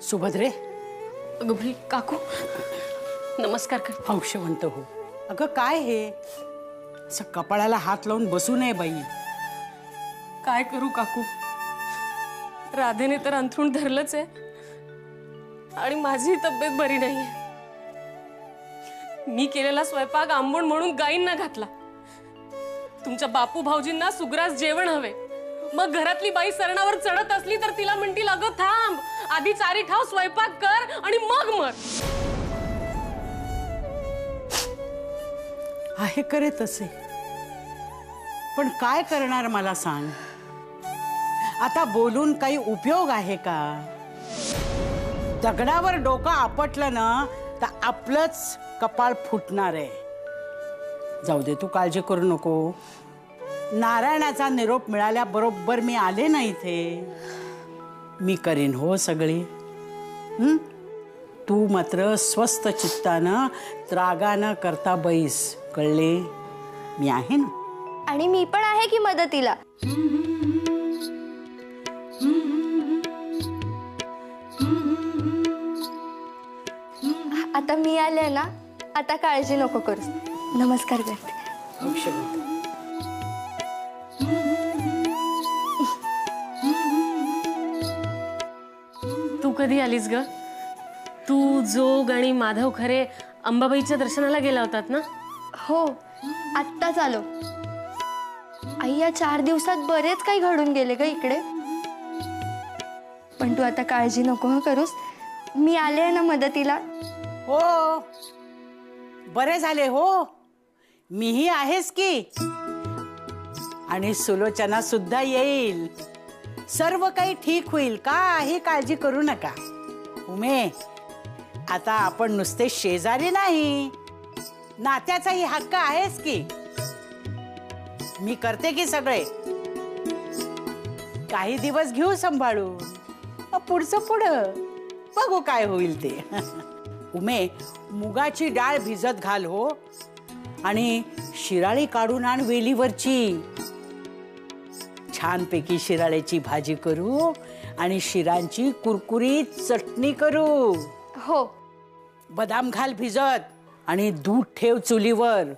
सुभद्रे, अगं काकू नमस्कार कर. हौशवंत हो. अगं काय हे, असं कपाळाला हात लावून बसू नये बाई. काय करू काकू, राधेने तर अंथरूण धरलंच आहे आणि माझी तब्येत बरी नाहीये. मी केलेला स्वयंपाक आंबून म्हणून गाईंना घातला. तुमच्या बापू भाऊजींना सुग्रास जेवण हवे. मग घरातली बाई सरणावर चढत असली तर तिला म्हणतील अगं थांब, आधी चारी ठाव स्वयंपाक कर आणि मग मर. आहे करे तसे, पण काय करणार मला सांग. आता बोलून काही उपयोग आहे का? दगडावर डोकं आपटलं ना तर आपलंच कपाळ फुटणार आहे. जाऊ दे, तू काळजी करू नको. नारायणाचा निरोप मिळाल्याबरोबर मी आले ना इथे. मी करीन हो सगळी. तू मात्र स्वस्थ चित्तानं त्रागानं करता बैस, कळले? मी आहे ना. आणि मी पण आहे की मदतीला. आता मी आले ना, आता काळजी नको करू. नमस्कार करते. तू कधी आलीस ग? तू जोग आणि माधव खरे अंबाबाईच्या दर्शनाला गेला होतात ना? हो, आत्ताच आलो. आई, या 4 दिवसात बरेच काही घडून गेले ग इकडे. पण तू आता काळजी नको हो करूस. मी आले ना मदतीला. हो, बरे झाले हो. मीही आहेस की. आणि सुलोचना सुद्धा येईल. सर्व काही ठीक होईल, काही काळजी करू नका. उमे, आता आपण नुसते शेजारी नाही, नात्याचाही हक्क आहेस की. मी करते की सगळे. काही दिवस घेऊ सांभाळून, पुढचं पुढं बघू काय होईल ते. उमे, मुगाची डाळ भिजत घाल हो, आणि शिराळी काढून आण वेलीवरची. छानपैकी शिराळ्याची भाजी करू आणि शिरांची कुरकुरीत चटणी करू. हो. बदाम घाल भिजत आणि दूध ठेव चुलीवर.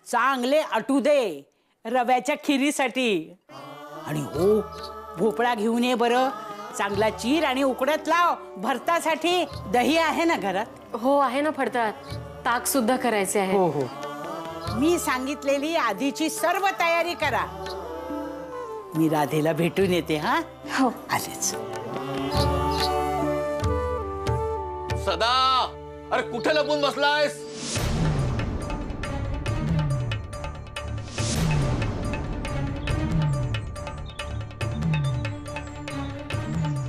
चांगले आटू दे रव्याच्या खिरीसाठी. आणि हो, भोपळा घेऊन ये बरं. चांगला चीर आणि उकडत लाव भरतासाठी. दही आहे ना घरात? हो आहे ना फडतात. ताक सुद्धा करायचे आहे. हो हो, मी सांगितलेली आधीची सर्व तयारी करा. मी राधेला भेटून येते. हा हो, आलेच. सदा, अरे कुठे लपून बसलायस?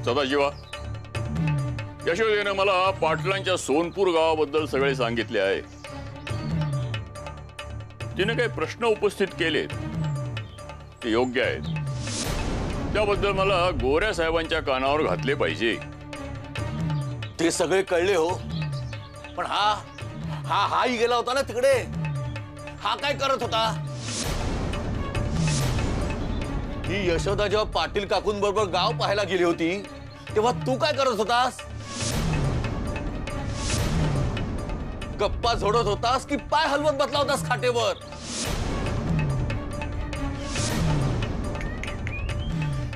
सदाशिवा, यशोदेनं मला पाटलांच्या सोनपूर गावाबद्दल सगळे सांगितले आहे. तिने काही प्रश्न उपस्थित केले ते योग्य आहेत. त्याबद्दल मला गोऱ्या साहेबांच्या कानावर घातले पाहिजे. ते सगळे कळले हो, पण हाही गेला होता ना तिकडे. हा काय करत होता? ही यशोदा जेव्हा पाटील काकूंबरोबर गाव पाहायला गेली होती तेव्हा तू काय करत होतास? गप्पा झोडत होतास की पाय हलवत बसला होतास खाटेवर?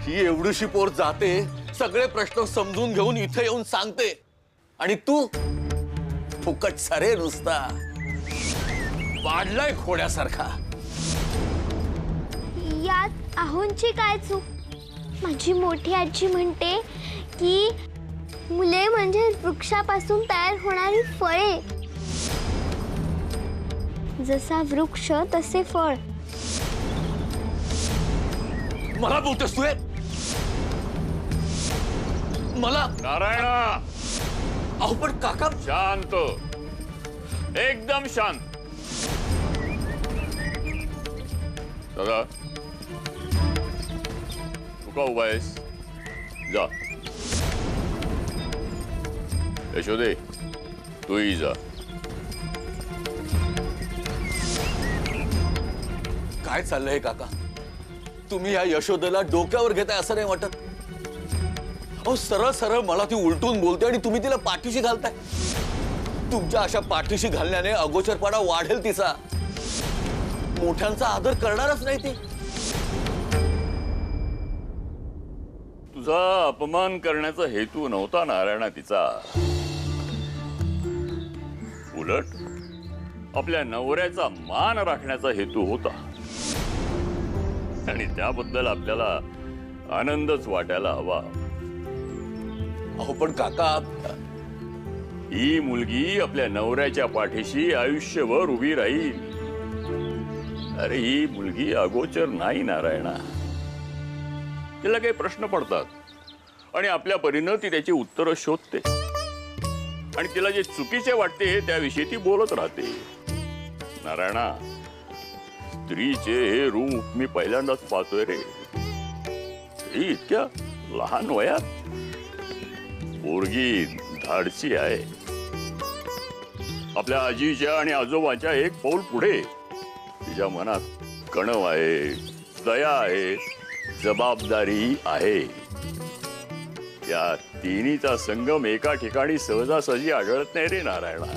ही एवढीशी पोर जाते, सगळे प्रश्न समजून घेऊन इथे येऊन सांगते, आणि तू फुकट सारे नुसता वाढलाय खोड्यासारखा. यात आहोंची काय चूक? माझी मोठी आजी म्हणते की मुले म्हणजे वृक्षापासून तयार होणारी फळे. जसा वृक्ष तसे फळ. मला बोलतोस तू? मला? नारायणा, अहो पण काका. शांत, एकदम शांत. दादा, तू का उभा आहेस? जा. यशोदे, तूही जा. काय चाललंय काका? तुम्ही या यशोदेला डोक्यावर घेताय असं नाही वाटत? अहो सरळ सरळ मला ती उलटून बोलते आणि तुम्ही तिला पाठीशी घालताय. तुमच्या अशा पाठीशी घालण्याने अगोचरपणा वाढेल तिचा. मोठ्यांचा आदर करणारच नाही ती. तुझा अपमान करण्याचा हेतू नव्हता नारायणा तिचा. उलट आपल्या नवऱ्याचा मान राखण्याचा हेतू होता आणि त्याबद्दल आपल्याला आनंदच वाटायला हवा. अहो पण काका, ही मुलगी आपल्या नवऱ्याच्या पाठीशी आयुष्यभर उभी राहील. अरे ही मुलगी अगोचर नाही नारायणा. तिला काही प्रश्न पडतात आणि आपल्या परीनं ती त्याची उत्तरं शोधते आणि तिला जे चुकीचे वाटते त्याविषयी ती बोलत राहते. नारायणा, स्त्रीचे हे रूप मी पहिल्यांदाच पाहतोय रे. ही इतक्या लहान वयात पोरगी धाडसी आहे. आपल्या आजीच्या आणि आजोबाच्या एक पाऊल पुढे. तिच्या मनात कणव आहे, दया आहे, जबाबदारी आहे. या तिन्हीचा संगम एका ठिकाणी सहजासहजी आढळत नाही रे नारायणा.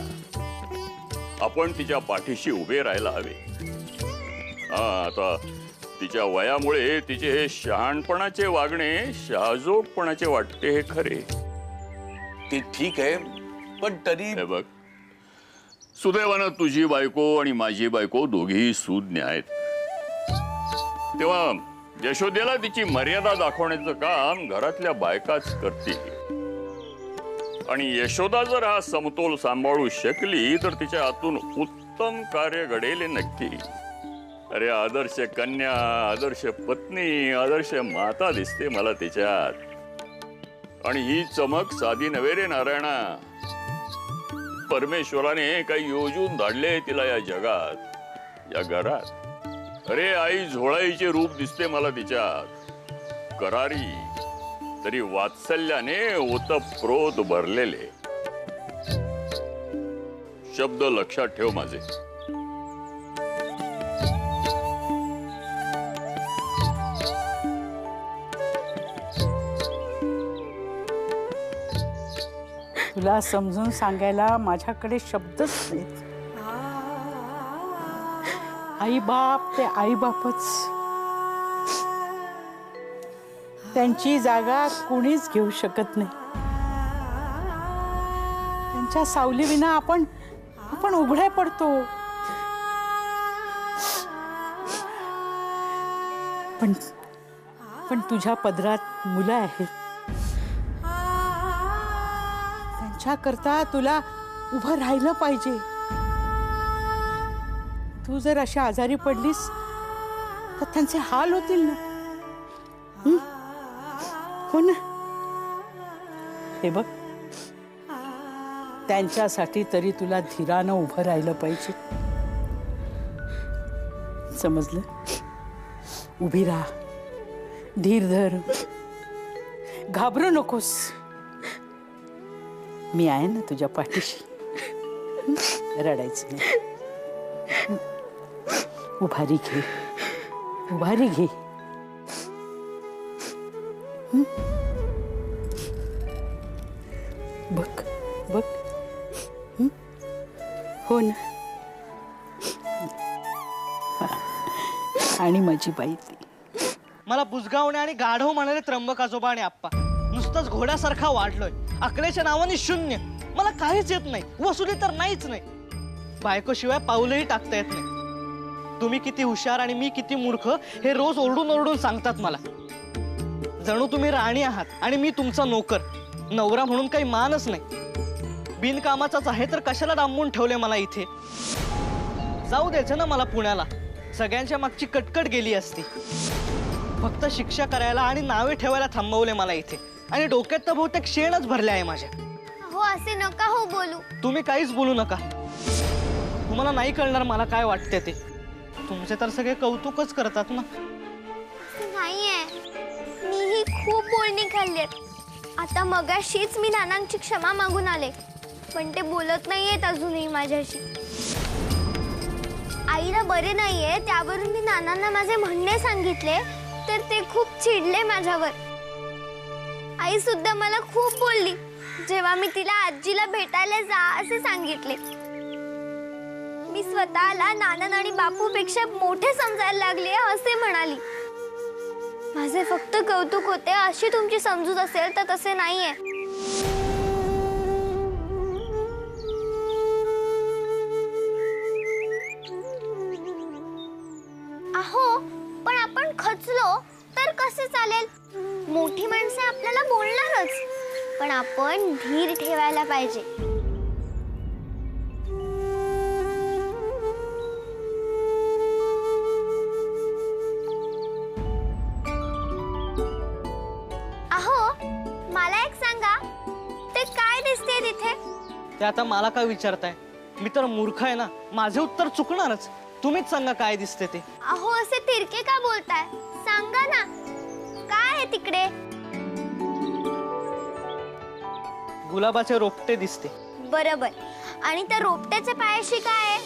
आपण तिच्या पाठीशी उभे राहायला हवे. आता तिच्या वयामुळे तिचे हे शहाणपणाचे वागणे शहाजोगपणाचे वाटते हे खरे. ते ठीक आहे पण तरी हे बघ, सुदैवानं तुझी बायको आणि माझी बायको दोघीही सुज्ञ आहेत. तेव्हा यशोदेला तिची मर्यादा दाखवण्याचं काम घरातल्या बायकाच करतील. आणि यशोदा जर हा समतोल सांभाळू शकली तर तिच्या हातून उत्तम कार्य घडेल नक्की. अरे आदर्श कन्या, आदर्श पत्नी, आदर्श माता दिसते मला तिच्यात. आणि ही चमक साधी नव्हे रे नारायणा. परमेश्वराने काही योजून धाडले तिला या जगात, या घरात. अरे आई झोळाईचे रूप दिसते मला तिच्यात. करारी तरी वात्सल्याने ओतप्रोत भरलेले. शब्द लक्षात ठेव माझे. तुला समजून सांगायला माझ्याकडे शब्दच नाहीत. आई बाप ते आई बापच. त्यांची जागा कुणीच घेऊ शकत नाही. त्यांच्या सावलीविना आपण उघडे पडतो. पण तुझ्या पदरात मुलं आहेत. त्यांच्याकरता तुला उभं राहिलं पाहिजे. तू जर अशा आजारी पडलीस तर त्यांचे हाल होतील ना. हो ना. हे बघ, त्यांच्यासाठी तरी तुला धीरानं उभं राहिलं पाहिजे. समजलं? उभी राहा, धीर धर, घाबरू नकोस. मी आहे ना तुझ्या पाठीशी. रडायचं नाही. उभारी घे, उभारी घे. बघ बघ. हो ना. आणि माझी बाई ती. मला बुजगावणे आणि गाढव म्हणाले त्र्यंबक आजोबा आणि आप्पा. नुसतंच घोड्यासारखा वाढलोय. अकलेच्या नावाने शून्य. मला काहीच येत नाही. वसुली तर नाहीच नाही. बायकोशिवाय पाऊलही टाकता येत नाही. तुम्ही किती हुशार आणि मी किती मूर्ख हे रोज ओरडून ओरडून सांगतात मला. जणू तुम्ही राणी आहात आणि मी तुमचा नोकर. नवरा म्हणून काही मानच नाही. बिनकामाचाच आहे तर कशाला डांबून ठेवले मला इथे. जाऊ द्यायचं ना मला पुण्याला. सगळ्यांच्या मागची कटकट गेली असती. फक्त शिक्षा करायला आणि नावे ठेवायला थांबवले मला इथे. आणि डोक्यात तर बहुतेक शेणच भरले आहे माझ्या. हो असे नका हो बोलू. तुम्ही काहीच बोलू नका. तुम्हाला नाही कळणार मला काय वाटते ते. तुमचे तर सगळे कौतुकच करतात ना. नाहीये, मीही खूप बोलणी खाल्लीत. आता मगाशीच मी नानांची क्षमा मागून आले, पण ते बोलत नाहीयेत अजूनही माझ्याशी. आईला बरे नाहीये त्यावरून मी नानांना माझे म्हणणे सांगितले तर ते खूप चिडले माझ्यावर. आई सुद्धा मला खूप बोलली जेव्हा मी तिला आजीला भेटायला जा असे सांगितले. मी स्वतःला नाना आणि बापूपेक्षा मोठे समजायला लागले असे म्हणाली. माझे फक्त कौतुक होते अशी तुमची समजूत असेल तर तसे नाहीये. अहो पण आपण खचलो तर कसे चालेल. मोठी माणसे आपल्याला बोलणारच पण आपण धीर ठेवायला पाहिजे. अहो मला एक सांगा ते काय दिसते तिथे. ते आता मला काय विचारताय. मी तर मूर्ख आहे ना. माझे उत्तर चुकणारच. तुम्हीच सांगा काय दिसते ते. अहो असे तिरके का बोलताय सांगा ना काय आहे तिकडे. गुलाबाचे रोपटे दिसते. बरोबर. आणि त्या रोपट्याच्या पायाशी काय आहे.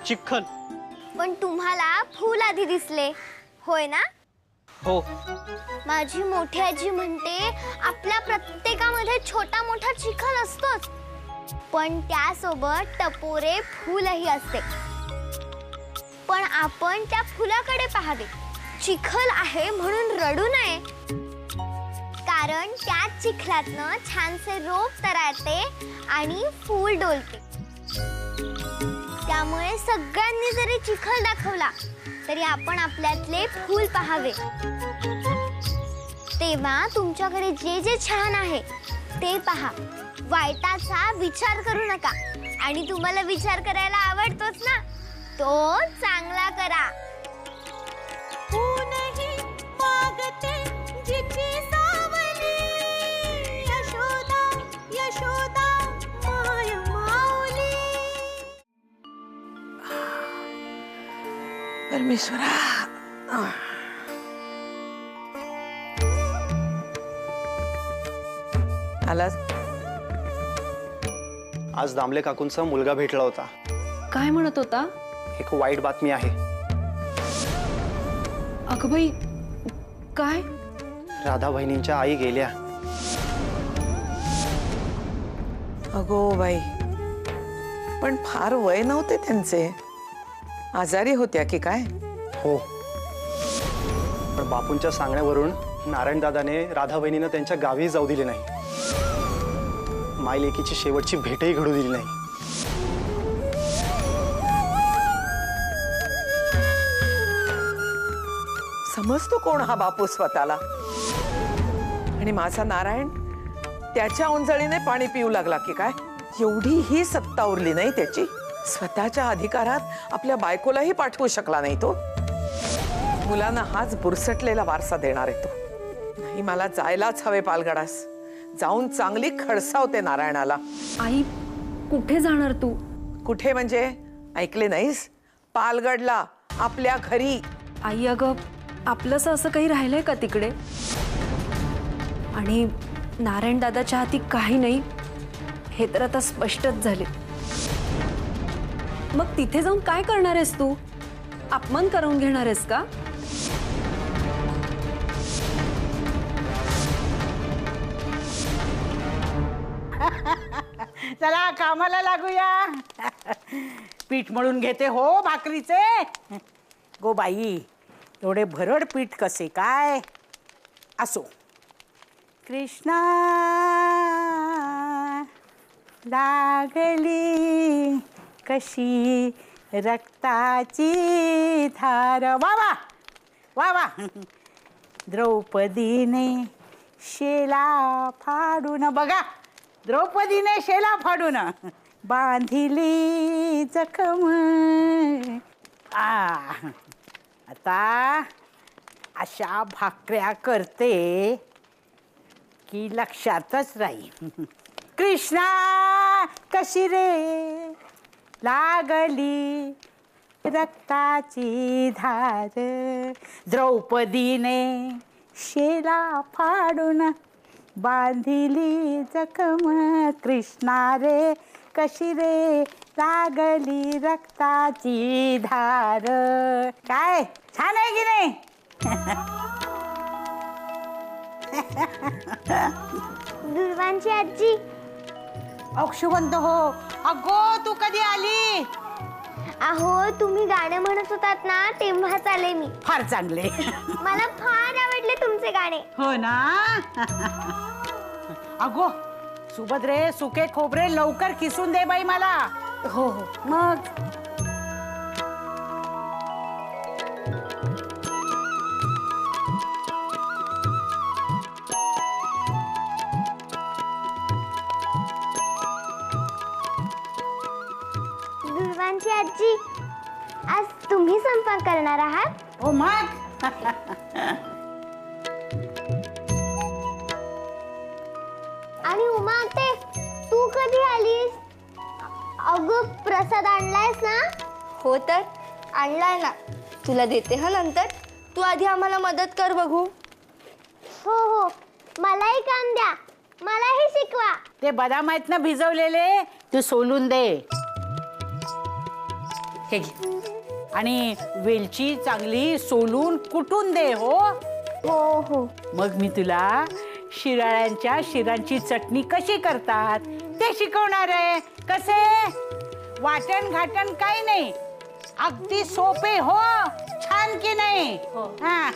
चिखल. पण तुम्हाला फूल आधी दिसले होय ना. हो. माझी मोठी आजी म्हणते आपल्या प्रत्येकामध्ये छोटा मोठा चिखल असतोच पण त्यासोबत टपोरे फूलही असते. पण आपण त्या फुलाकडे पाहावे. चिखल आहे म्हणून रडू नये कारण त्याच चिखलातनं छानसे रोप तरळते आणि फूल डोलते. त्यामुळे सगळ्यांनी जरी चिखल दाखवला तरी आपण आपल्यातले फूल पाहावे. तेव्हा तुमच्याकडे जे जे छान आहे ते पहा. वाईटाचा विचार करू नका. आणि तुम्हाला विचार करायला आवडतोच ना तो चांगला करा. परमेश्वरा आलास. आज दामले काकूंचा मुलगा भेटला होता. काय म्हणत होता. एक वाईट बातमी आहे. अगं बाई काय. राधा बहिणींच्या आई गेल्या. अगो बाई पण फार वय नव्हते त्यांचे. आजारी होत्या की काय. हो पण बापूंच्या सांगण्यावरून नारायण दादाने राधा बहिणींना त्यांच्या गावी जाऊ दिले नाही. माय लेकीची शेवटची भेटही घडू दिली नाही. समजतो कोण हा बापू स्वतःला. आणि माझा नारायण त्याच्या ओंजळीने पाणी पिऊ लागला की काय. एवढी ही सत्ता उरली नाही त्याची. स्वतःच्या अधिकारात आपल्या बायकोलाही पाठवू शकला नाही तो. मुलांना हाच बुरसटलेला वारसा देणार आहे तो. नाही मला जायलाच हवे पालगडास. जाऊन चांगली खडसावते नारायणाला. आई कुठे जाणार तू. कुठे म्हणजे ऐकले नाहीस. पालगडला आपल्या घरी. आई अगं आपलंसं असं काही राहिलंय का तिकडे. आणि नारायण दादाच्या हाती काही नाही हे तर आता स्पष्टच झाले. मग तिथे जाऊन काय करणार आहेस तू. अपमान करून घेणार आहेस का. चला कामाला लागूया. पीठ मळून घेते हो भाकरीचे. गो बाई एवढे भरड पीठ कसे काय. असो. कृष्णा लागली कशी रक्ताची धार. वा वा वा वा. द्रौपदीने शेला फाडून बघा. द्रौपदीने शेला फाडून बांधिली जखम. आता अशा भाकऱ्या करते की लक्षातच राहील. कृष्णा कशी रे लागली रक्ताची धार. द्रौपदीने शेला फाडून बांधिली जखम. कृष्णा रे कशी रे लागली रक्ताची धार. काय छान आहे की नाही. दुर्वांची आजी. अक्षुवंत हो. अगो तू कधी आली? अहो तुम्ही गाणं म्हणत होतात ना तेव्हाच आले मी. फार चांगले. मला फार आवडले तुमचे गाणे. हो ना. अगो सुभद्रे सुके खोबरे लवकर किसून दे बाई मला. हो हो. मग दुर्वांची आजी, आज तुम्ही स्वयंपाक करणार आहात? हो मग. आणि उमा ते तू कधी आलीस? अगं प्रसाद आणलायस ना? हो तर आणलाय ना, तुला देते हा नंतर. तू आधी आम्हाला मदत कर बघू. हो हो, मलाही काम द्या, मलाही शिकवा. ते बदाम आहेत ना भिजवलेले, ते सोलून दे. हे घे. आणि वेलची चांगली सोलून कुटून दे. हो हो हो. मग मी तुला शिराळ्यांच्या शिरांची चटणी कशी करतात ते शिकवणार आहे. कसे? वाटण घाटण काही नाही, अगदी सोपे. हो छान की नाही? हा.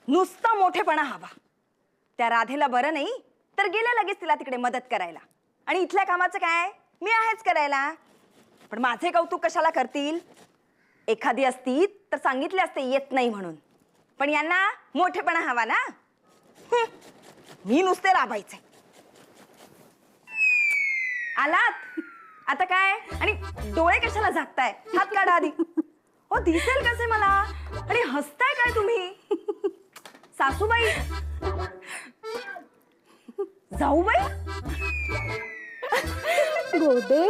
नुसता मोठेपणा हवा. त्या राधेला बरं नाही तर गेल्या लगेच तिला तिकडे मदत करायला. आणि इथल्या कामाचं काय, मी आहेच करायला. पण माझे कौतुक कशाला करतील? एखादी असती तर सांगितले असते येत नाही म्हणून. पण यांना मोठेपणा हवा ना. मी नुसते राबायचे. आलात आता काय? आणि डोळे कशाला झाकताय? हात काढा आधी. हो दिसेल कसे मला? आणि हसताय काय तुम्ही? सासूबाई, जाऊबाई, गोदे.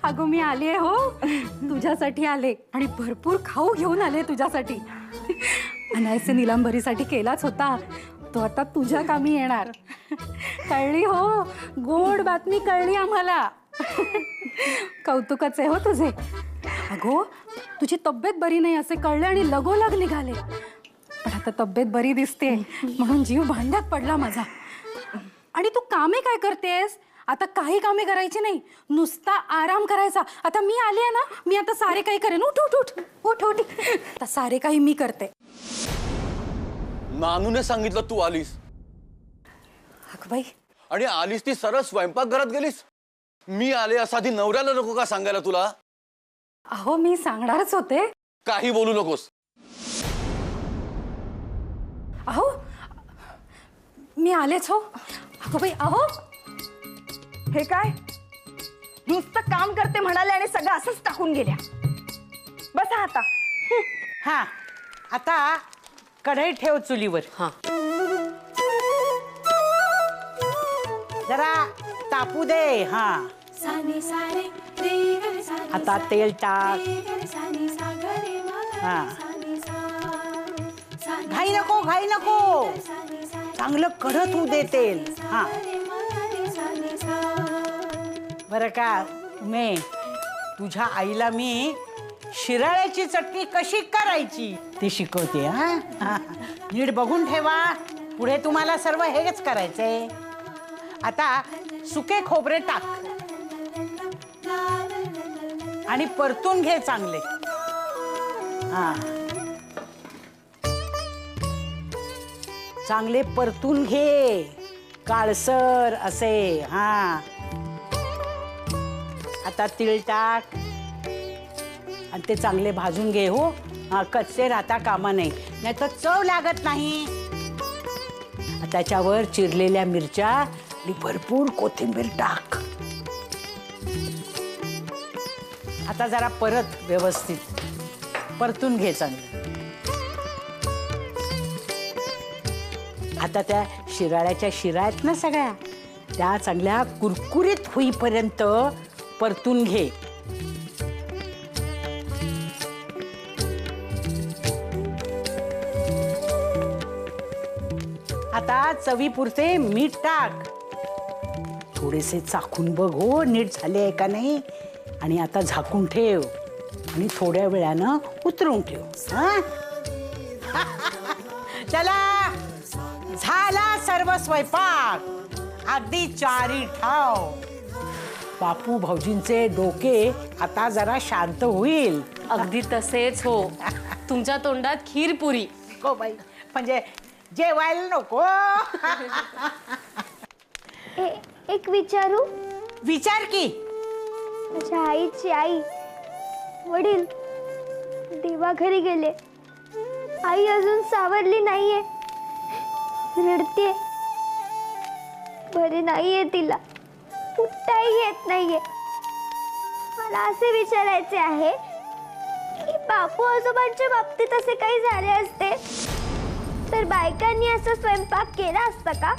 अगं मी आले हो, तुझ्यासाठी आले आणि भरपूर खाऊ घेऊन आले तुझ्यासाठी. अनायसे निलांबरीसाठी केलाच होता, तो आता तुझ्या कामी येणार. कळली हो, गोड बातमी कळली आम्हाला. कौतुकाचे हो तुझे. अगो तुझी तब्येत बरी नाही असे कळले आणि लगोलग निघाले. पण आता तब्येत बरी दिसते म्हणून जीव भांड्यात पडला माझा. आणि तू कामे काय करतेस? आता काही कामे करायची नाही, नुसता आराम करायचा. आता मी आली आहे ना, मी आता सारे काही करेन. उठ उठ उठ उठ उठ. आता सारे काही मी करते. नानूने सांगितलं तू आलीस. अगं बाई, आणि आलीस ती सरळ स्वयंपाकघरात गेलीस. मी आले असं आधी नवऱ्याला नको का सांगायला तुला? अहो मी सांगणारच होते. काही बोलू नकोस. अहो मी आलेच हो. अगं बाई, अहो हे काय? नुसतं काम करते म्हणाले आणि सगळं असंच टाकून गेल्या. बसा आता. हा आता कढई ठेव चुलीवर. हा जरा तापू दे. हा आता तेल टाक. हा घाई नको, घाई नको, चांगलं कडक होऊ दे तेल. हा बरं का मे, तुझ्या आईला मी शिराळ्याची चटणी कशी करायची ती शिकवते. हा नीट बघून ठेवा, पुढे तुम्हाला सर्व हेच करायचंय. आता सुके खोबरे टाक आणि परतून घे चांगले. हा चांगले परतून घे, काळसर असे. हा आता तीळ टाक आणि ते चांगले भाजून घे. हो हा कच्चे राहता कामा नाही, नाहीतर चव लागत नाही. त्याच्यावर चिरलेल्या मिरच्या आणि भरपूर कोथिंबीर टाक. आता जरा परत व्यवस्थित परतून घे चांगलं. आता त्या शिराळ्याच्या शिरा आहेत ना सगळ्या, त्या चांगल्या कुरकुरीत होईपर्यंत परतून घे. आता चवीपुरते मीठ टाक. थोडेसे चाखून बघ हो नीट झाले आहे का नाही. आणि आता झाकून ठेव आणि थोड्या वेळानं उतरवून ठेव. हा चला झाला सर्व स्वयंपाक, अगदी चारी ठाव. बापू भाऊजींचे डोके आता जरा शांत होईल. अगदी तसेच हो. तुमच्या तोंडात खीर पुरी. हो बाई, म्हणजे जेवायला नको. एक विचारू? विचार की. माझ्या आईची आई वडील देवाघरी गेले. आई अजून सावरली नाहीये, रडते. बरे नाहीये तिला, उठताही येत नाहीये. मला असे विचारायचे आहे की बापू आजोबांच्या बाबतीत असे काही झाले असते तर बायकांनी असं स्वयंपाक केला असता का?